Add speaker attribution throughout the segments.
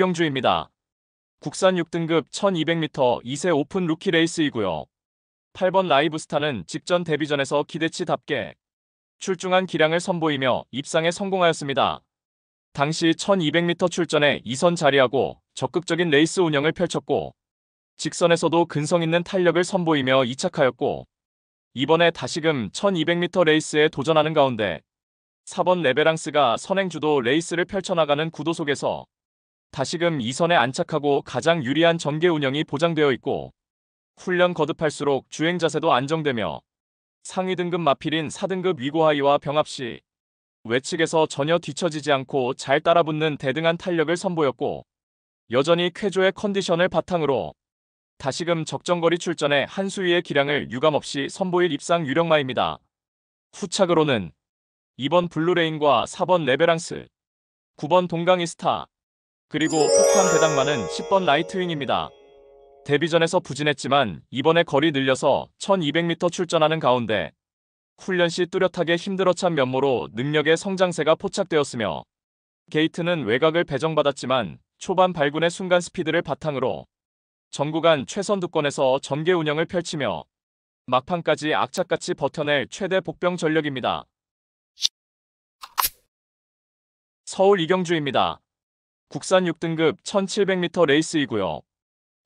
Speaker 1: 1경주입니다. 국산 6등급 1200m 2세 오픈 루키 레이스이고요. 8번 라이브스타는 직전 데뷔전에서 기대치답게 출중한 기량을 선보이며 입상에 성공하였습니다. 당시 1200m 출전에 2선 자리하고 적극적인 레이스 운영을 펼쳤고 직선에서도 근성 있는 탄력을 선보이며 2착하였고 이번에 다시금 1200m 레이스에 도전하는 가운데 4번 레베랑스가 선행주도 레이스를 펼쳐나가는 구도 속에서 다시금 2선에 안착하고 가장 유리한 전개 운영이 보장되어 있고 훈련 거듭할수록 주행 자세도 안정되며 상위 등급 마필인 4등급 위고하이와 병합 시 외측에서 전혀 뒤처지지 않고 잘 따라붙는 대등한 탄력을 선보였고 여전히 쾌조의 컨디션을 바탕으로 다시금 적정거리 출전에 한 수위의 기량을 유감없이 선보일 입상 유력마입니다. 후착으로는 2번 블루레인과 4번 레베랑스, 9번 동강이스타, 그리고 폭탄 배당마는 10번 라이트윙입니다. 데뷔전에서 부진했지만 이번에 거리 늘려서 1200m 출전하는 가운데 훈련 시 뚜렷하게 힘들어찬 면모로 능력의 성장세가 포착되었으며 게이트는 외곽을 배정받았지만 초반 발군의 순간 스피드를 바탕으로 전구간 최선두권에서 전개 운영을 펼치며 막판까지 악착같이 버텨낼 최대 복병 전력입니다. 서울 이경주입니다. 국산 6등급 1700m 레이스이고요.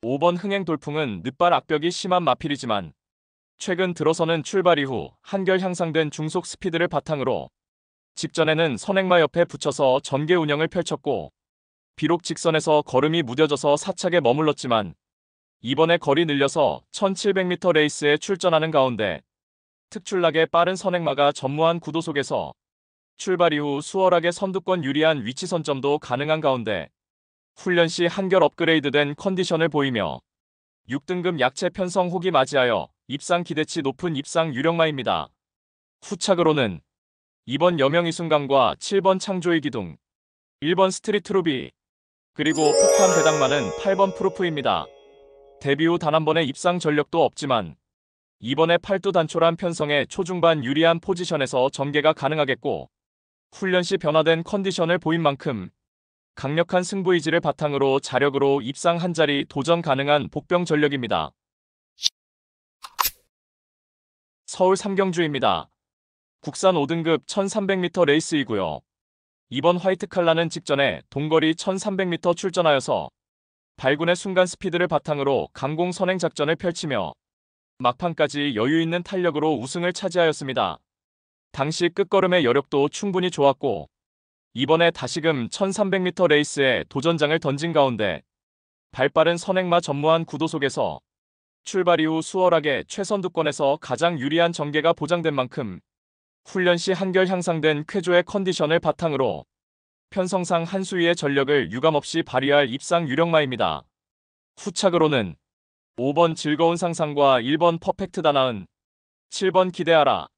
Speaker 1: 5번 흥행 돌풍은 늦발 악벽이 심한 마필이지만 최근 들어서는 출발 이후 한결 향상된 중속 스피드를 바탕으로 직전에는 선행마 옆에 붙여서 전개 운영을 펼쳤고 비록 직선에서 걸음이 무뎌져서 사착에 머물렀지만 이번에 거리 늘려서 1700m 레이스에 출전하는 가운데 특출나게 빠른 선행마가 전무한 구도 속에서 출발 이후 수월하게 선두권 유리한 위치 선점도 가능한 가운데 훈련 시 한결 업그레이드된 컨디션을 보이며 6등급 약체 편성 호기 맞이하여 입상 기대치 높은 입상 유력마입니다. 후착으로는 2번 여명이순간과 7번 창조의 기둥, 1번 스트리트루비, 그리고 폭탄 배당마는 8번 프루프입니다. 데뷔 후 단 한 번의 입상 전력도 없지만 이번에 팔두 단촐한 편성에 초중반 유리한 포지션에서 전개가 가능하겠고 훈련 시 변화된 컨디션을 보인 만큼 강력한 승부의지를 바탕으로 자력으로 입상 한 자리 도전 가능한 복병 전력입니다. 서울 3경주입니다. 국산 5등급 1300m 레이스이고요. 이번 화이트 칼라는 직전에 동거리 1300m 출전하여서 발군의 순간 스피드를 바탕으로 강공 선행 작전을 펼치며 막판까지 여유있는 탄력으로 우승을 차지하였습니다. 당시 끝걸음의 여력도 충분히 좋았고 이번에 다시금 1300m 레이스에 도전장을 던진 가운데 발빠른 선행마 전무한 구도 속에서 출발 이후 수월하게 최선두권에서 가장 유리한 전개가 보장된 만큼 훈련 시 한결 향상된 쾌조의 컨디션을 바탕으로 편성상 한 수위의 전력을 유감없이 발휘할 입상 유력마입니다. 후착으로는 5번 즐거운 상상과 1번 퍼펙트 다나은, 7번 기대하라,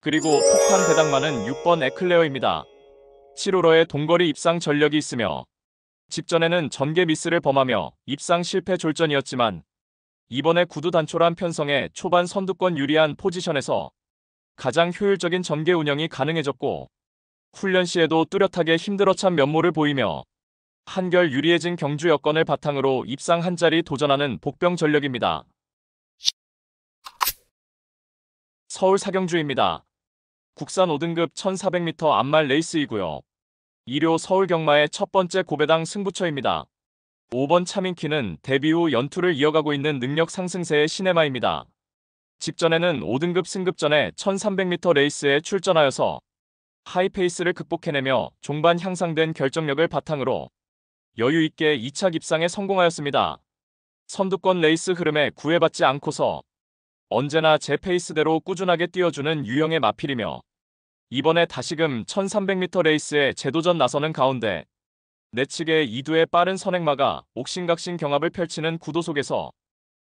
Speaker 1: 그리고 폭탄 배당마는 6번 에클레어입니다. 7호러의 동거리 입상 전력이 있으며 직전에는 전개 미스를 범하며 입상 실패 졸전이었지만 이번에 구두 단촐한 편성에 초반 선두권 유리한 포지션에서 가장 효율적인 전개 운영이 가능해졌고 훈련 시에도 뚜렷하게 힘들어찬 면모를 보이며 한결 유리해진 경주 여건을 바탕으로 입상 한 자리 도전하는 복병 전력입니다. 서울 4경주입니다. 국산 5등급 1400m 암말 레이스이고요. 2료 서울 경마의 첫 번째 고배당 승부처입니다. 5번 차민키는 데뷔 후 연투를 이어가고 있는 능력 상승세의 시네마입니다. 직전에는 5등급 승급전에 1300m 레이스에 출전하여서 하이페이스를 극복해내며 종반 향상된 결정력을 바탕으로 여유있게 2착 입상에 성공하였습니다. 선두권 레이스 흐름에 구애받지 않고서 언제나 제 페이스대로 꾸준하게 뛰어주는 유형의 마필이며 이번에 다시금 1300m 레이스에 재도전 나서는 가운데 내측의 2두의 빠른 선행마가 옥신각신 경합을 펼치는 구도 속에서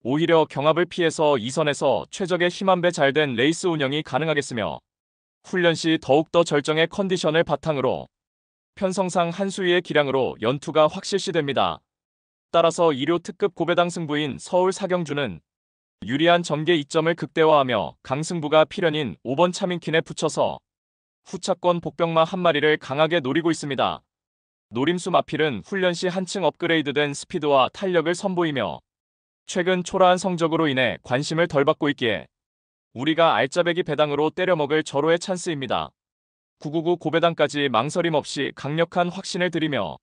Speaker 1: 오히려 경합을 피해서 2선에서 최적의 힘안배 잘된 레이스 운영이 가능하겠으며 훈련 시 더욱더 절정의 컨디션을 바탕으로 편성상 한 수위의 기량으로 연투가 확실시됩니다. 따라서 2료 특급 고배당 승부인 서울 4경주는 유리한 전개 이점을 극대화하며 강승부가 필연인 5번 차민킨에 붙여서 후차권 복병마 한 마리를 강하게 노리고 있습니다. 노림수 마필은 훈련 시 한층 업그레이드된 스피드와 탄력을 선보이며 최근 초라한 성적으로 인해 관심을 덜 받고 있기에 우리가 알짜배기 배당으로 때려먹을 절호의 찬스입니다. 999 고배당까지 망설임 없이 강력한 확신을 드리며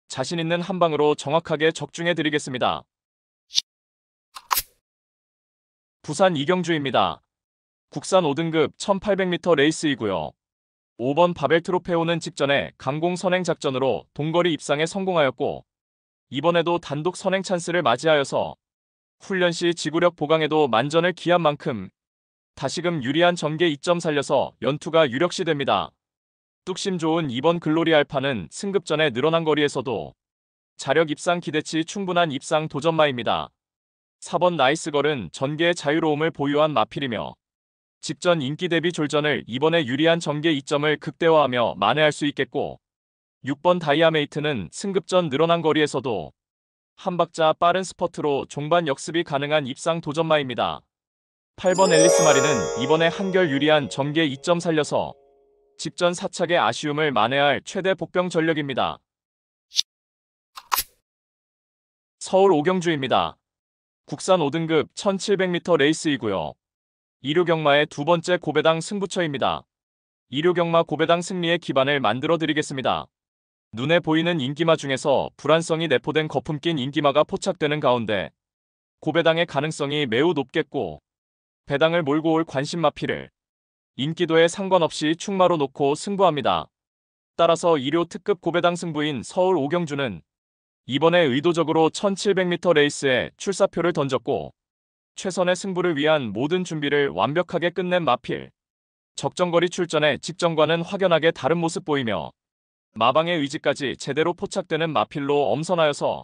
Speaker 1: 자신 있는 한 방으로 정확하게 적중해 드리겠습니다. 부산 이경주입니다. 국산 5등급 1800m 레이스이고요. 5번 바벨 트로페오는 직전에 강공 선행 작전으로 동거리 입상에 성공하였고 이번에도 단독 선행 찬스를 맞이하여서 훈련 시 지구력 보강에도 만전을 기한 만큼 다시금 유리한 전개 2점 살려서 연투가 유력시됩니다. 뚝심 좋은 이번 글로리 알파는 승급 전에 늘어난 거리에서도 자력 입상 기대치 충분한 입상 도전마입니다. 4번 나이스걸은 전개의 자유로움을 보유한 마필이며 직전 인기 대비 졸전을 이번에 유리한 전개 2점을 극대화하며 만회할 수 있겠고 6번 다이아메이트는 승급 전 늘어난 거리에서도 한 박자 빠른 스퍼트로 종반 역습이 가능한 입상 도전마입니다. 8번 앨리스 마리는 이번에 한결 유리한 전개 2점 살려서 직전 사착의 아쉬움을 만회할 최대 복병 전력입니다. 서울 오경주입니다. 국산 5등급 1700m 레이스이고요. 이류경마의 두 번째 고배당 승부처입니다. 이류경마 고배당 승리의 기반을 만들어 드리겠습니다. 눈에 보이는 인기마 중에서 불안성이 내포된 거품 낀 인기마가 포착되는 가운데 고배당의 가능성이 매우 높겠고 배당을 몰고 올 관심 마필을 인기도에 상관없이 충마로 놓고 승부합니다. 따라서 2료 특급 고배당 승부인 서울 오경주는 이번에 의도적으로 1700m 레이스에 출사표를 던졌고 최선의 승부를 위한 모든 준비를 완벽하게 끝낸 마필. 적정거리 출전에 직전과는 확연하게 다른 모습 보이며 마방의 의지까지 제대로 포착되는 마필로 엄선하여서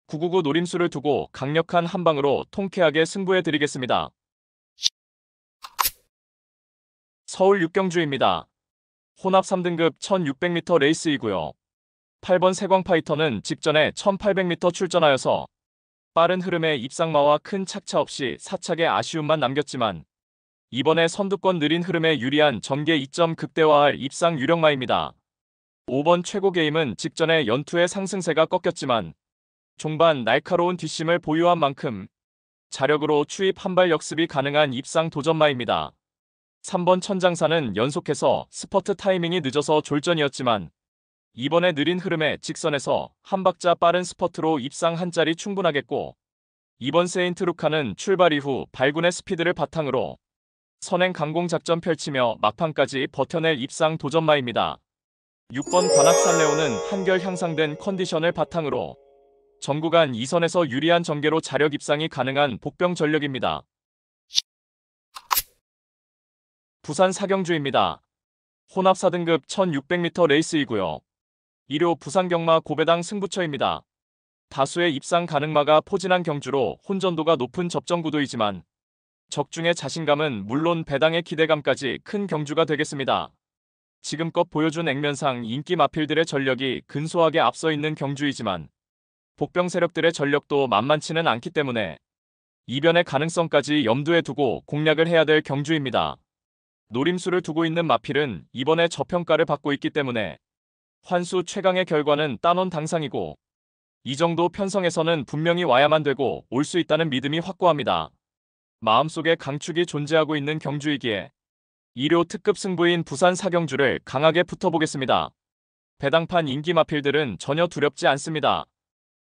Speaker 1: 999 노림수를 두고 강력한 한방으로 통쾌하게 승부해드리겠습니다. 서울 육경주입니다. 혼합 3등급 1600m 레이스이고요. 8번 세광파이터는 직전에 1800m 출전하여서 빠른 흐름의 입상마와 큰 착차 없이 사착의 아쉬움만 남겼지만 이번에 선두권 느린 흐름에 유리한 전개 2점 극대화할 입상 유력마입니다. 5번 최고게임은 직전에 연투의 상승세가 꺾였지만 종반 날카로운 뒷심을 보유한 만큼 자력으로 추입 한발 역습이 가능한 입상 도전마입니다. 3번 천장사는 연속해서 스퍼트 타이밍이 늦어서 졸전이었지만 이번에 느린 흐름에 직선에서 한 박자 빠른 스퍼트로 입상 한 자리 충분하겠고 이번 세인트 루카는 출발 이후 발군의 스피드를 바탕으로 선행 강공 작전 펼치며 막판까지 버텨낼 입상 도전마입니다. 6번 관악산레오는 한결 향상된 컨디션을 바탕으로 전구간 2선에서 유리한 전개로 자력 입상이 가능한 복병 전력입니다. 부산 사경주입니다. 혼합 4등급 1600m 레이스이고요. 1료 부산경마 고배당 승부처입니다. 다수의 입상 가능마가 포진한 경주로 혼전도가 높은 접전구도이지만 적중의 자신감은 물론 배당의 기대감까지 큰 경주가 되겠습니다. 지금껏 보여준 액면상 인기 마필들의 전력이 근소하게 앞서 있는 경주이지만 복병 세력들의 전력도 만만치는 않기 때문에 이변의 가능성까지 염두에 두고 공략을 해야 될 경주입니다. 노림수를 두고 있는 마필은 이번에 저평가를 받고 있기 때문에 환수 최강의 결과는 따놓은 당상이고 이 정도 편성에서는 분명히 와야만 되고 올 수 있다는 믿음이 확고합니다. 마음속에 강축이 존재하고 있는 경주이기에 2료 특급 승부인 부산 사경주를 강하게 붙어보겠습니다. 배당판 인기 마필들은 전혀 두렵지 않습니다.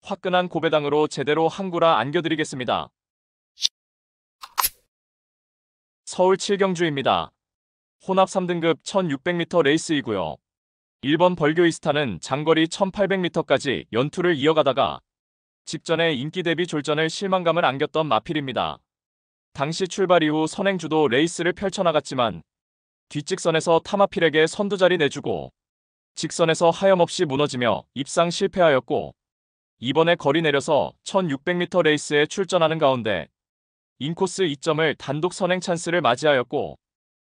Speaker 1: 화끈한 고배당으로 제대로 한구라 안겨드리겠습니다. 서울 7경주입니다. 혼합 3등급 1600m 레이스이고요. 1번 벌교이스타는 장거리 1800m까지 연투를 이어가다가 직전에 인기 대비 졸전을 실망감을 안겼던 마필입니다. 당시 출발 이후 선행주도 레이스를 펼쳐나갔지만 뒷직선에서 타마필에게 선두자리 내주고 직선에서 하염없이 무너지며 입상 실패하였고 이번에 거리 내려서 1600m 레이스에 출전하는 가운데 인코스 2점을 단독 선행 찬스를 맞이하였고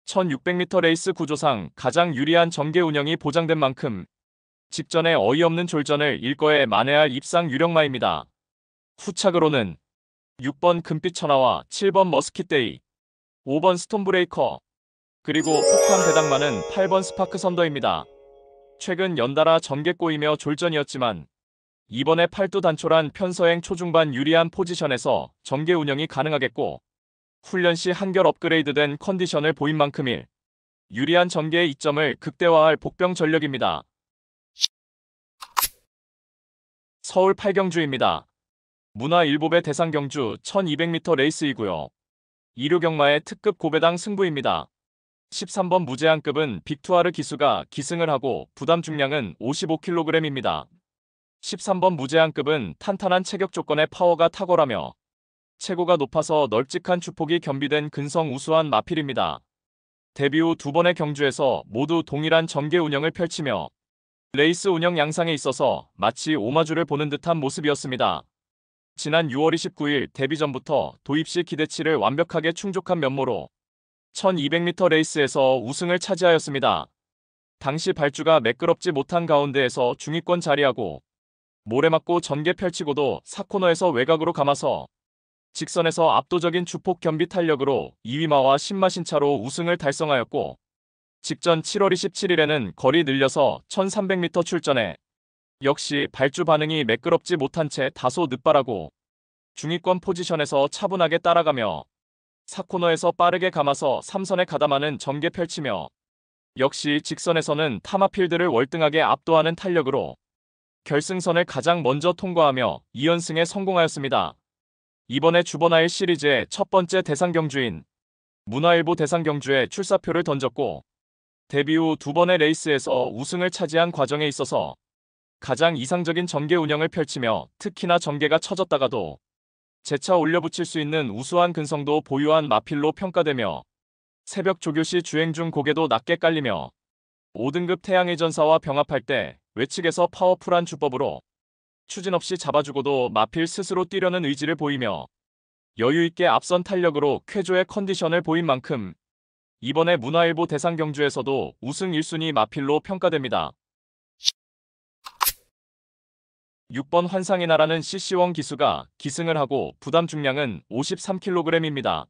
Speaker 1: 1600m 레이스 구조상 가장 유리한 전개 운영이 보장된 만큼 직전에 어이없는 졸전을 일거에 만회할 입상 유력마입니다. 후착으로는 6번 금빛 천하와 7번 머스킷데이, 5번 스톤브레이커, 그리고 폭탄 배당마는 8번 스파크 선더입니다. 최근 연달아 전개 꼬이며 졸전이었지만 이번에 팔두 단촐한 편서행 초중반 유리한 포지션에서 전개 운영이 가능하겠고 훈련 시 한결 업그레이드된 컨디션을 보인 만큼 유리한 전개의 이점을 극대화할 복병 전력입니다. 서울 8경주입니다. 문화일보배 대상경주 1200m 레이스이고요. 2류 경마의 특급 고배당 승부입니다. 13번 무제한급은 빅투아르 기수가 기승을 하고 부담 중량은 55kg입니다. 13번 무제한급은 탄탄한 체격 조건의 파워가 탁월하며 체구가 높아서 널찍한 주폭이 겸비된 근성 우수한 마필입니다. 데뷔 후 두 번의 경주에서 모두 동일한 전개 운영을 펼치며 레이스 운영 양상에 있어서 마치 오마주를 보는 듯한 모습이었습니다. 지난 6월 29일 데뷔 전부터 도입 시 기대치를 완벽하게 충족한 면모로 1200m 레이스에서 우승을 차지하였습니다. 당시 발주가 매끄럽지 못한 가운데에서 중위권 자리하고 모래 맞고 전개 펼치고도 4코너에서 외곽으로 감아서 직선에서 압도적인 주폭 겸비 탄력으로 2위마와 10마신 차로 우승을 달성하였고 직전 7월 27일에는 거리 늘려서 1300m 출전해 역시 발주 반응이 매끄럽지 못한 채 다소 늦바라고 중위권 포지션에서 차분하게 따라가며 4코너에서 빠르게 감아서 3선에 가담하는 전개 펼치며 역시 직선에서는 타마필드를 월등하게 압도하는 탄력으로 결승선을 가장 먼저 통과하며 2연승에 성공하였습니다. 이번에 주번아일 시리즈의 첫 번째 대상경주인 문화일보 대상경주에 출사표를 던졌고 데뷔 후 두 번의 레이스에서 우승을 차지한 과정에 있어서 가장 이상적인 전개 운영을 펼치며 특히나 전개가 처졌다가도 재차 올려붙일 수 있는 우수한 근성도 보유한 마필로 평가되며 새벽 조교 시 주행 중 고개도 낮게 깔리며 5등급 태양의 전사와 병합할 때 외측에서 파워풀한 주법으로 추진 없이 잡아주고도 마필 스스로 뛰려는 의지를 보이며 여유있게 앞선 탄력으로 쾌조의 컨디션을 보인 만큼 이번에 문화일보 대상경주에서도 우승 1순위 마필로 평가됩니다. 6번 환상의 나라는 CC1 기수가 기승을 하고 부담 중량은 53kg입니다.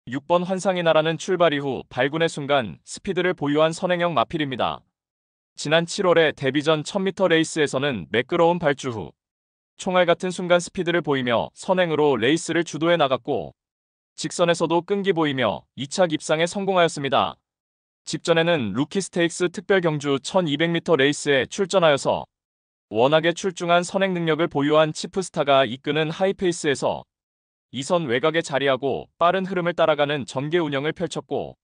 Speaker 1: 6번 환상의 나라는 출발 이후 발군의 순간 스피드를 보유한 선행형 마필입니다. 지난 7월에 데뷔 전 1000m 레이스에서는 매끄러운 발주 후 총알 같은 순간 스피드를 보이며 선행으로 레이스를 주도해 나갔고 직선에서도 끈기 보이며 2차 입상에 성공하였습니다. 직전에는 루키 스테이크스 특별 경주 1200m 레이스에 출전하여서 워낙에 출중한 선행 능력을 보유한 치프스타가 이끄는 하이페이스에서 2선 외곽에 자리하고 빠른 흐름을 따라가는 전개 운영을 펼쳤고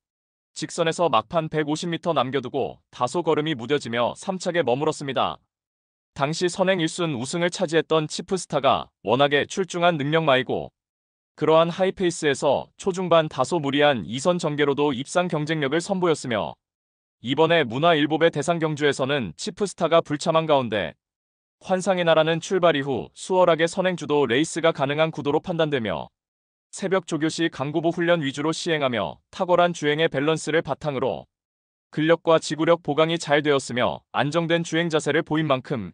Speaker 1: 직선에서 막판 150m 남겨두고 다소 걸음이 무뎌지며 3착에 머물었습니다. 당시 선행 1순 우승을 차지했던 치프스타가 워낙에 출중한 능력마이고 그러한 하이페이스에서 초중반 다소 무리한 2선 전개로도 입상 경쟁력을 선보였으며 이번에 문화일보배 대상경주에서는 치프스타가 불참한 가운데 환상의 나라는 출발 이후 수월하게 선행주도 레이스가 가능한 구도로 판단되며 새벽 조교 시 강구보 훈련 위주로 시행하며 탁월한 주행의 밸런스를 바탕으로 근력과 지구력 보강이 잘 되었으며 안정된 주행 자세를 보인 만큼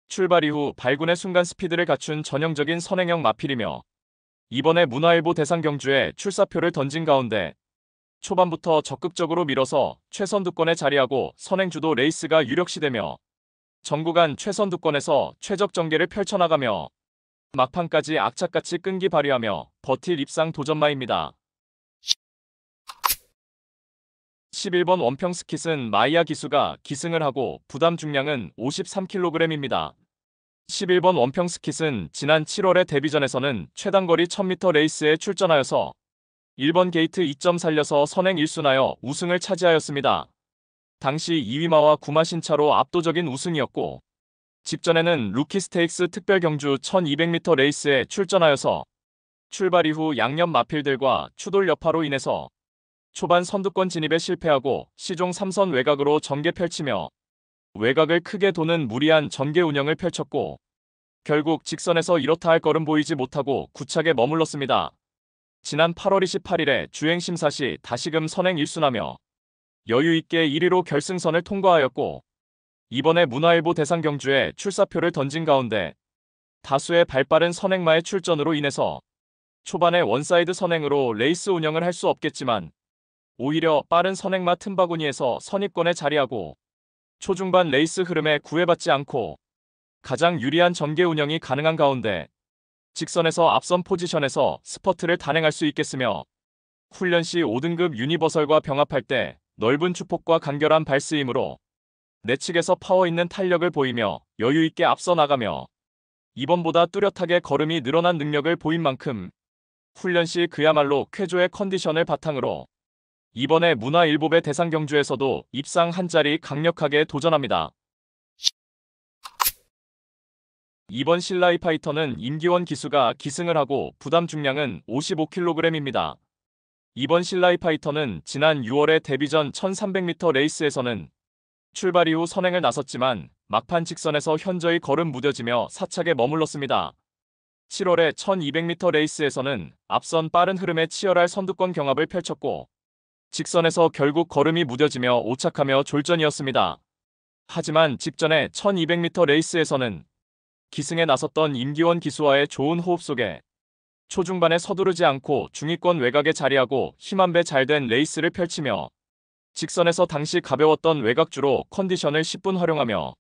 Speaker 1: 출발 이후 발군의 순간 스피드를 갖춘 전형적인 선행형 마필이며 이번에 문화일보 대상경주에 출사표를 던진 가운데 초반부터 적극적으로 밀어서 최선두권에 자리하고 선행주도 레이스가 유력시되며 전구간 최선두권에서 최적 전개를 펼쳐나가며 막판까지 악착같이 끈기 발휘하며 버틸 입상 도전마입니다. 11번 원평스킷은 마이야 기수가 기승을 하고 부담 중량은 53kg입니다. 11번 원평스킷은 지난 7월의 데뷔전에서는 최단거리 1000m 레이스에 출전하여서 1번 게이트 2점 살려서 선행 1순하여 우승을 차지하였습니다. 당시 2위마와 9마신 차로 압도적인 우승이었고 직전에는 루키 스테이크스 특별 경주 1200m 레이스에 출전하여서 출발 이후 양옆 마필들과 추돌 여파로 인해서 초반 선두권 진입에 실패하고 시종 3선 외곽으로 전개 펼치며 외곽을 크게 도는 무리한 전개 운영을 펼쳤고 결국 직선에서 이렇다 할 걸음 보이지 못하고 9착에 머물렀습니다. 지난 8월 28일에 주행심사 시 다시금 선행 1순하며 여유있게 1위로 결승선을 통과하였고 이번에 문화일보 대상경주에 출사표를 던진 가운데 다수의 발빠른 선행마의 출전으로 인해서 초반에 원사이드 선행으로 레이스 운영을 할 수 없겠지만 오히려 빠른 선행마 틈바구니에서 선입권에 자리하고 초중반 레이스 흐름에 구애받지 않고 가장 유리한 전개 운영이 가능한 가운데 직선에서 앞선 포지션에서 스퍼트를 단행할 수 있겠으며 훈련 시 5등급 유니버설과 병합할 때 넓은 주폭과 간결한 발스임으로 내측에서 파워 있는 탄력을 보이며 여유 있게 앞서 나가며 이번보다 뚜렷하게 걸음이 늘어난 능력을 보인 만큼 훈련 시 그야말로 쾌조의 컨디션을 바탕으로 이번에 문화일보배 대상 경주에서도 입상 한 자리 강력하게 도전합니다. 이번 신라이 파이터는 임기원 기수가 기승을 하고 부담 중량은 55kg입니다. 이번 신라이 파이터는 지난 6월에 데뷔전 1300m 레이스에서는 출발 이후 선행을 나섰지만 막판 직선에서 현저히 걸음 무뎌지며 사착에 머물렀습니다. 7월에 1200m 레이스에서는 앞선 빠른 흐름에 치열할 선두권 경합을 펼쳤고 직선에서 결국 걸음이 무뎌지며 오착하며 졸전이었습니다. 하지만 직전에 1200m 레이스에서는 기승에 나섰던 임기원 기수와의 좋은 호흡 속에 초중반에 서두르지 않고 중위권 외곽에 자리하고 힘 한 배 잘된 레이스를 펼치며 직선에서 당시 가벼웠던 외곽주로 컨디션을 10분 활용하며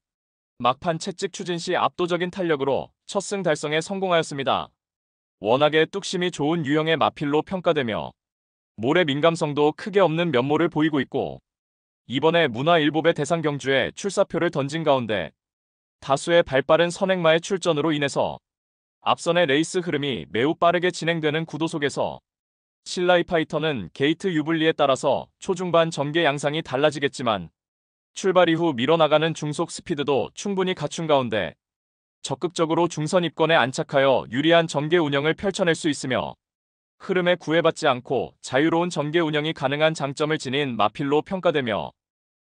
Speaker 1: 막판 채찍 추진 시 압도적인 탄력으로 첫 승 달성에 성공하였습니다. 워낙에 뚝심이 좋은 유형의 마필로 평가되며 몰의 민감성도 크게 없는 면모를 보이고 있고 이번에 문화일보배 대상 경주에 출사표를 던진 가운데 다수의 발빠른 선행마의 출전으로 인해서 앞선의 레이스 흐름이 매우 빠르게 진행되는 구도 속에서 신라이 파이터는 게이트 유불리에 따라서 초중반 전개 양상이 달라지겠지만 출발 이후 밀어나가는 중속 스피드도 충분히 갖춘 가운데 적극적으로 중선 입권에 안착하여 유리한 전개 운영을 펼쳐낼 수 있으며 흐름에 구애받지 않고 자유로운 전개 운영이 가능한 장점을 지닌 마필로 평가되며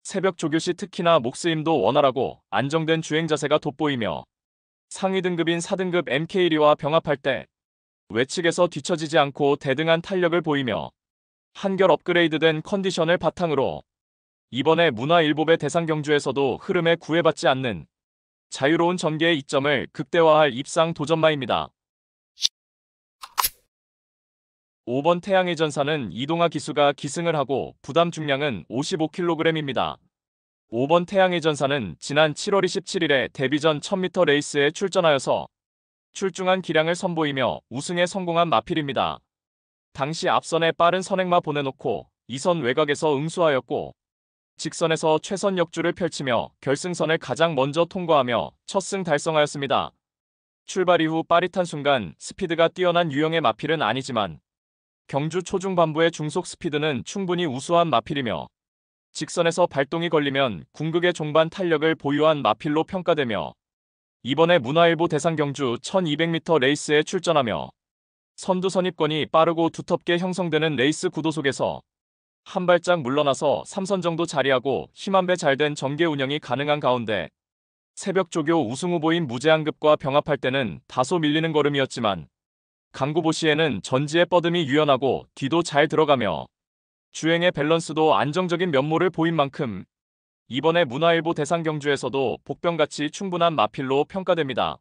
Speaker 1: 새벽 조교 시 특히나 목스힘도 원활하고 안정된 주행 자세가 돋보이며 상위 등급인 4등급 MK리와 병합할 때 외측에서 뒤처지지 않고 대등한 탄력을 보이며 한결 업그레이드된 컨디션을 바탕으로 이번에 문화일보배 대상 경주에서도 흐름에 구애받지 않는 자유로운 전개의 이점을 극대화할 입상 도전마입니다. 5번 태양의 전사는 이동하 기수가 기승을 하고 부담 중량은 55kg입니다. 5번 태양의 전사는 지난 7월 27일에 데뷔전 1000m 레이스에 출전하여서 출중한 기량을 선보이며 우승에 성공한 마필입니다. 당시 앞선에 빠른 선행마 보내놓고 2선 외곽에서 응수하였고 직선에서 최선 역주를 펼치며 결승선을 가장 먼저 통과하며 첫 승 달성하였습니다. 출발 이후 빠릿한 순간 스피드가 뛰어난 유형의 마필은 아니지만 경주 초중반부의 중속 스피드는 충분히 우수한 마필이며 직선에서 발동이 걸리면 궁극의 종반 탄력을 보유한 마필로 평가되며 이번에 문화일보 대상 경주 1200m 레이스에 출전하며 선두 선입권이 빠르고 두텁게 형성되는 레이스 구도 속에서 한 발짝 물러나서 3선 정도 자리하고 힘 한 배 잘된 전개 운영이 가능한 가운데 새벽 조교 우승 후보인 무제한급과 병합할 때는 다소 밀리는 걸음이었지만 강구보 시에는 전지의 뻗음이 유연하고 뒤도 잘 들어가며 주행의 밸런스도 안정적인 면모를 보인 만큼 이번에 문화일보 대상 경주에서도 복병같이 충분한 마필로 평가됩니다.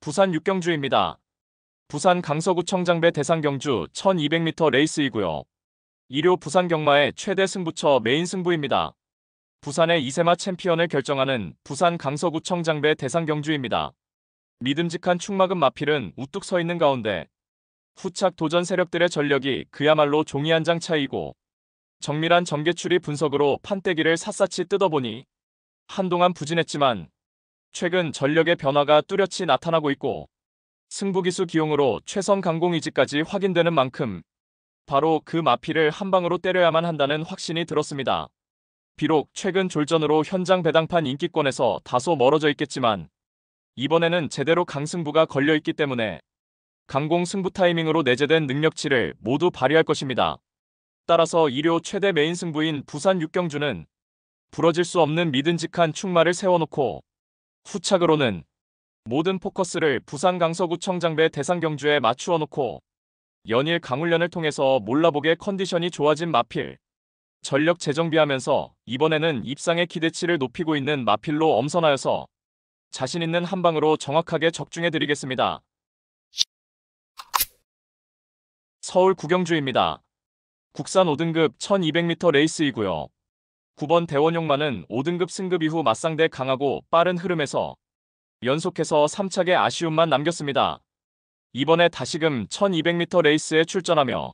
Speaker 1: 부산 6경주입니다. 부산 강서구청장배 대상 경주 1200m 레이스이고요. 1호 부산 경마의 최대 승부처 메인 승부입니다. 부산의 이세마 챔피언을 결정하는 부산 강서구청장배 대상 경주입니다. 믿음직한 충막은 마필은 우뚝 서 있는 가운데 후착 도전 세력들의 전력이 그야말로 종이 한 장 차이고 정밀한 전개추리 분석으로 판때기를 샅샅이 뜯어보니 한동안 부진했지만 최근 전력의 변화가 뚜렷이 나타나고 있고 승부기수 기용으로 최선 강공의지까지 확인되는 만큼 바로 그 마필을 한 방으로 때려야만 한다는 확신이 들었습니다. 비록 최근 졸전으로 현장 배당판 인기권에서 다소 멀어져 있겠지만 이번에는 제대로 강승부가 걸려있기 때문에 강공 승부 타이밍으로 내재된 능력치를 모두 발휘할 것입니다. 따라서 1호 최대 메인 승부인 부산 6경주는 부러질 수 없는 믿음직한 충마를 세워놓고 후착으로는 모든 포커스를 부산 강서구청장배 대상 경주에 맞추어 놓고 연일 강훈련을 통해서 몰라보게 컨디션이 좋아진 마필, 전력 재정비하면서 이번에는 입상의 기대치를 높이고 있는 마필로 엄선하여서 자신 있는 한 방으로 정확하게 적중해드리겠습니다. 서울 구경주입니다. 국산 5등급 1200m 레이스이고요. 9번 대원용마는 5등급 승급 이후 맞상대 강하고 빠른 흐름에서 연속해서 3착의 아쉬움만 남겼습니다. 이번에 다시금 1200m 레이스에 출전하며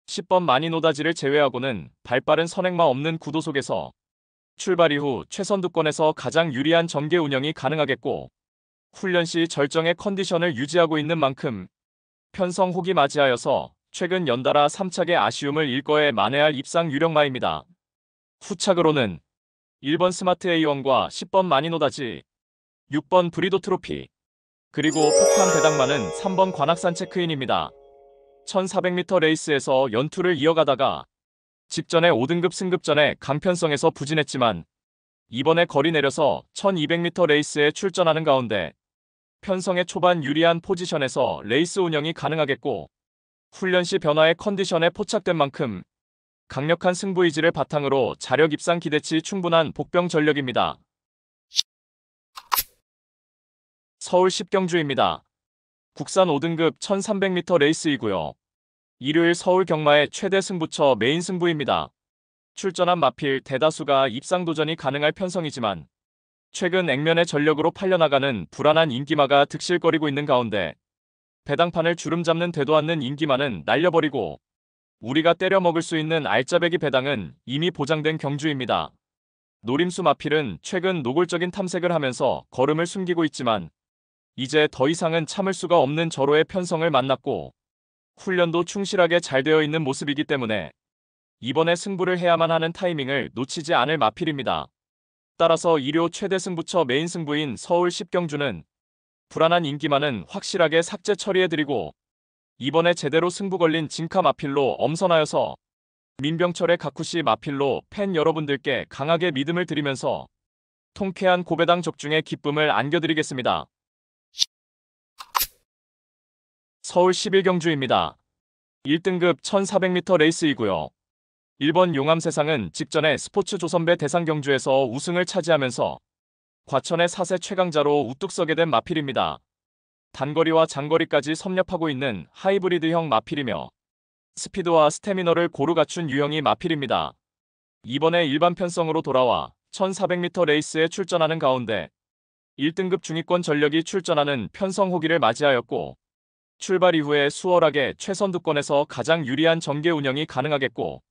Speaker 1: 10번 마니노다지를 제외하고는 발빠른 선행마 없는 구도 속에서 출발 이후 최선두권에서 가장 유리한 전개 운영이 가능하겠고 훈련 시 절정의 컨디션을 유지하고 있는 만큼 편성 혹이 맞이하여서 최근 연달아 3착의 아쉬움을 일거에 만회할 입상 유력마입니다. 후착으로는 1번 스마트 A1과 10번 마니노다지, 6번 브리도 트로피, 그리고 폭탄 배당마는 3번 관악산 체크인입니다. 1400m 레이스에서 연투를 이어가다가 직전에 5등급 승급전에 강편성에서 부진했지만 이번에 거리 내려서 1200m 레이스에 출전하는 가운데 편성의 초반 유리한 포지션에서 레이스 운영이 가능하겠고 훈련 시 변화의 컨디션에 포착된 만큼 강력한 승부의지를 바탕으로 자력 입상 기대치 충분한 복병 전력입니다. 서울 10경주입니다. 국산 5등급 1300m 레이스이고요. 일요일 서울 경마의 최대 승부처 메인 승부입니다. 출전한 마필 대다수가 입상 도전이 가능할 편성이지만 최근 액면의 전력으로 팔려나가는 불안한 인기마가 득실거리고 있는 가운데 배당판을 주름 잡는 되도 않는 인기마는 날려버리고 우리가 때려 먹을 수 있는 알짜배기 배당은 이미 보장된 경주입니다. 노림수 마필은 최근 노골적인 탐색을 하면서 걸음을 숨기고 있지만 이제 더 이상은 참을 수가 없는 절호의 편성을 만났고 훈련도 충실하게 잘 되어 있는 모습이기 때문에 이번에 승부를 해야만 하는 타이밍을 놓치지 않을 마필입니다. 따라서 일요 최대 승부처 메인 승부인 서울 10경주는 불안한 인기만은 확실하게 삭제 처리해드리고 이번에 제대로 승부 걸린 진카 마필로 엄선하여서 민병철의 가쿠시 마필로 팬 여러분들께 강하게 믿음을 드리면서 통쾌한 고배당 적중의 기쁨을 안겨드리겠습니다. 서울 11경주입니다. 1등급 1400m 레이스이고요. 1번 용암세상은 직전에 스포츠 조선배 대상경주에서 우승을 차지하면서 과천의 4세 최강자로 우뚝 서게 된 마필입니다. 단거리와 장거리까지 섭렵하고 있는 하이브리드형 마필이며 스피드와 스태미너를 고루 갖춘 유형이 마필입니다. 이번에 일반 편성으로 돌아와 1400m 레이스에 출전하는 가운데 1등급 중위권 전력이 출전하는 편성 호기를 맞이하였고 출발 이후에 수월하게 최선두권에서 가장 유리한 전개 운영이 가능하겠고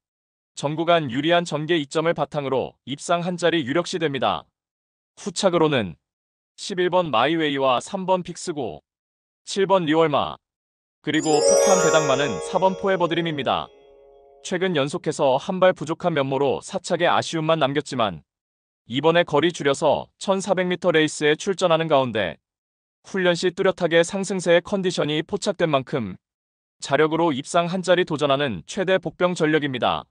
Speaker 1: 전구간 유리한 전개 이점을 바탕으로 입상 한 자리 유력시됩니다. 후착으로는 11번 마이웨이와 3번 픽스고 7번 리월마 그리고 폭탄 배당마는 4번 포에버드림입니다. 최근 연속해서 한 발 부족한 면모로 사착의 아쉬움만 남겼지만 이번에 거리 줄여서 1400m 레이스에 출전하는 가운데 훈련 시 뚜렷하게 상승세의 컨디션이 포착된 만큼 자력으로 입상 한 자리 도전하는 최대 복병 전력입니다.